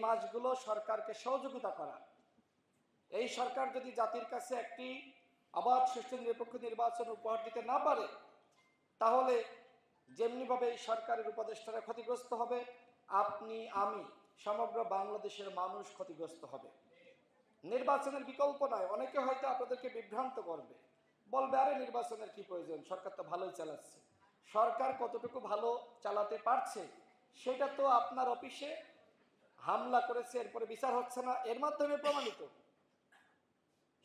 মাসগুলো সরকারকে সহযোগিতা করা। এই সরকার যদি জাতির কাছে একটি অবাধ সুষ্ঠু নিরপেক্ষ নির্বাচন উপহার দিতে না পারে, তাহলে যেমনিভাবে এই সরকারের উপদেষ্টারা ক্ষতিগ্রস্ত হবে, আপনি আমি সমগ্র বাংলাদেশের মানুষ ক্ষতিগ্রস্ত হবে। নির্বাচনের বিকল্প নয়। অনেকে হয়তো আপনাদেরকে বিভ্রান্ত করবে, বলবে আরে নির্বাচনের কি প্রয়োজন, সরকার তো ভালোই চালাচ্ছে। সরকার কতটুকু ভালো চালাতে পারছে সেটা তো আপনার অফিসে হামলা করেছে, এরপরে বিচার হচ্ছে না, এর মাধ্যমে প্রমাণিত।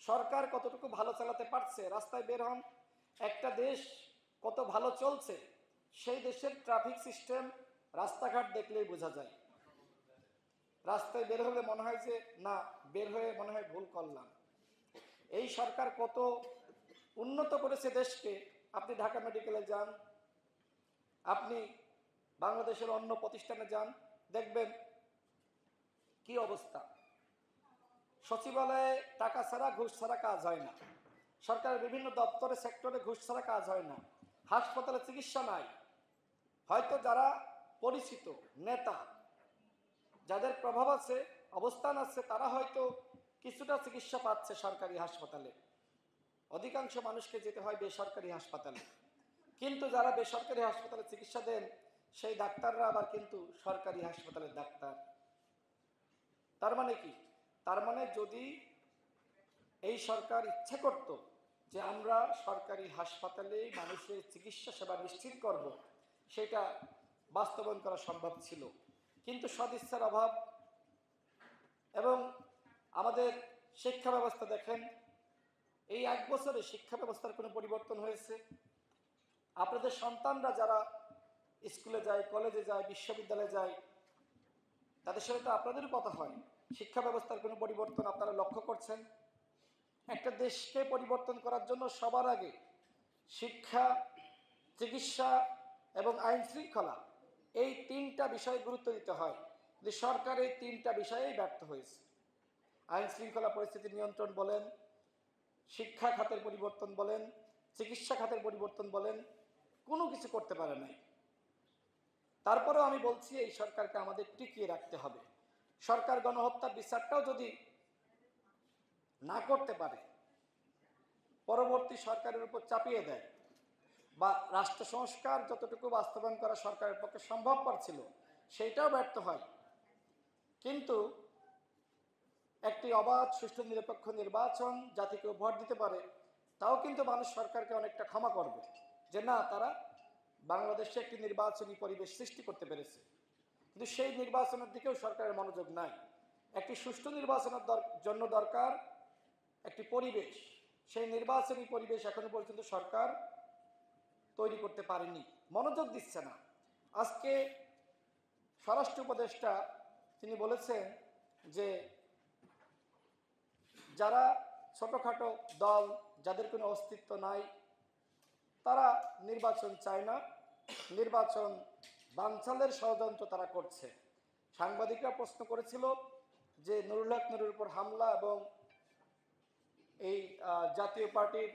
সরকার কতটুকু ভালো চালাতে পারছে, রাস্তায় বের হন, একটা দেশ কত ভালো চলছে সেই দেশের ট্রাফিক সিস্টেম রাস্তাঘাট দেখলেই বোঝা যায়। রাস্তায় বের হলে মনে হয় যে না, বের হয়ে মনে হয় ভুল করলাম। এই সরকার কত উন্নত করেছে দেশকে। আপনি ঢাকা মেডিকেলে যান, আপনি বাংলাদেশের অন্য প্রতিষ্ঠানে যান, দেখবেন কি অবস্থা। সচিবালয়ে টাকা ছাড়া ঘুষ ছাড়া কাজ হয় না, সরকারের বিভিন্ন দপ্তরে সেক্টরে ঘুষ ছাড়া কাজ হয় না, হাসপাতালে চিকিৎসা নাই। হয়তো যারা পরিচিত নেতা, যাদের প্রভাব আছে, অবস্থান আছে, তারা হয়তো কিছুটা চিকিৎসা পাচ্ছে সরকারি হাসপাতালে, অধিকাংশ মানুষকে যেতে হয় বেসরকারি হাসপাতালে। কিন্তু যারা বেসরকারি হাসপাতালে চিকিৎসা দেন সেই ডাক্তাররা আবার কিন্তু সরকারি হাসপাতালের ডাক্তার। তার মানে কি? তার মানে যদি এই সরকার ইচ্ছে করত যে আমরা সরকারি হাসপাতালে মানুষের চিকিৎসা সেবা নিশ্চিত করব, সেটা বাস্তবায়ন করা সম্ভব ছিল। কিন্তু সদিচ্ছার অভাব। এবং আমাদের শিক্ষা ব্যবস্থা দেখেন, এই 1 বছরে শিক্ষা ব্যবস্থার কোনো পরিবর্তন হয়েছে? আপনাদের সন্তানরা যারা স্কুলে যায়, কলেজে যায়, বিশ্ববিদ্যালয়ে যায়, তাদের সাথে তো আপনাদেরও কথা হয়। শিক্ষা ব্যবস্থার কোনো পরিবর্তন আপনারা লক্ষ্য করছেন? একটা দেশকে পরিবর্তন করার জন্য সবার আগে শিক্ষা, চিকিৎসা এবং আইন শৃঙ্খলা, এই 3টা বিষয়ে গুরুত্ব দিতে হয়। যে সরকার এই 3টা বিষয়েই ব্যর্থ হয়েছে। আইন শৃঙ্খলা পরিস্থিতি নিয়ন্ত্রণ বলেন, শিক্ষা খাতের পরিবর্তন বলেন, চিকিৎসা খাতের পরিবর্তন বলেন, কোনো কিছু করতে পারে নাই। তারপরেও আমি বলছি এই সরকারকে আমাদের টিকিয়ে রাখতে হবে। সরকার গণহত্যার বিচারটাও যদি না করতে পারে, পরবর্তী সরকারের উপর চাপিয়ে দেয়, বা রাষ্ট্র সংস্কার যতটুকু বাস্তবায়ন করা সরকারের পক্ষে সম্ভবপর ছিল সেইটাও ব্যর্থ হয়, কিন্তু একটি অবাধ সুষ্ঠু নিরপেক্ষ নির্বাচন জাতিকে উপহার দিতে পারে, তাও কিন্তু মানুষ সরকারকে অনেকটা ক্ষমা করবে যে না, তারা বাংলাদেশে একটি নির্বাচনী পরিবেশ সৃষ্টি করতে পেরেছে। কিন্তু সেই নির্বাচনের দিকেও সরকারের মনোযোগ নাই। একটি সুষ্ঠু নির্বাচনের জন্য দরকার একটি পরিবেশ, সেই নির্বাচনী পরিবেশ এখনো পর্যন্ত সরকার তৈরি করতে পারেনি, মনোযোগ দিচ্ছে না। আজকে স্বরাষ্ট্র উপদেষ্টা তিনি বলেছেন যে যারা ছোটখাটো দল, যাদের কোনো অস্তিত্ব নাই, তারা নির্বাচন চায় না, নির্বাচন বানচালের ষড়যন্ত্র তারা করছে। সাংবাদিকরা প্রশ্ন করেছিল যে নুরুল হক নুরের উপর হামলা এবং এই জাতীয় পার্টির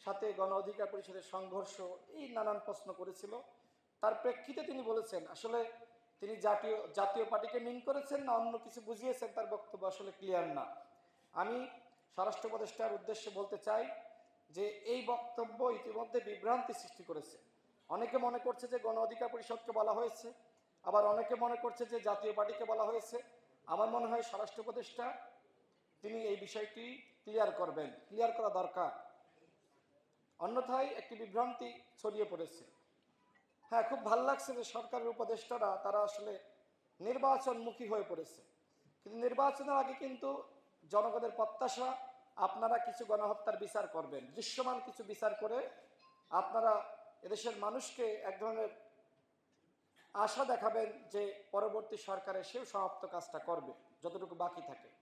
সাথে গণ অধিকার পরিষদের সংঘর্ষ, এই নানান প্রশ্ন করেছিল। তার প্রেক্ষিতে তিনি বলেছেন আসলে তিনি জাতীয় পার্টিকে মিন করেছেন না অন্য কিছু বুঝিয়েছেন, তার বক্তব্য আসলে ক্লিয়ার না। আমি স্বরাষ্ট্র উপদেষ্টার উদ্দেশ্যে বলতে চাই যে এই বক্তব্য ইতিমধ্যে বিভ্রান্তি সৃষ্টি করেছে। অনেকে মনে করছে যে গণ অধিকার পরিষদকে বলা হয়েছে, আবার অনেকে মনে করছে যে জাতীয় পার্টিকে বলা হয়েছে। আমার মনে হয় স্বরাষ্ট্র উপদেষ্টা তিনি এই বিষয়টি ক্লিয়ার করবেন, ক্লিয়ার করা দরকার। অন্যথায় একটি বিভ্রান্তি ছড়িয়ে পড়েছে। হ্যাঁ, খুব ভালো লাগছে যে সরকারের উপদেষ্টারা তারা আসলে নির্বাচনমুখী হয়ে পড়েছে। কিন্তু নির্বাচনের আগে কিন্তু জনগণের প্রত্যাশা আপনারা কিছু গণহত্যার বিচার করবেন, দৃশ্যমান কিছু বিচার করে আপনারা এদেশের মানুষকে এক ধরনের আশা দেখাবেন যে পরবর্তী সরকার এসেও সমাপ্ত কাজটা করবে যতটুকু বাকি থাকে।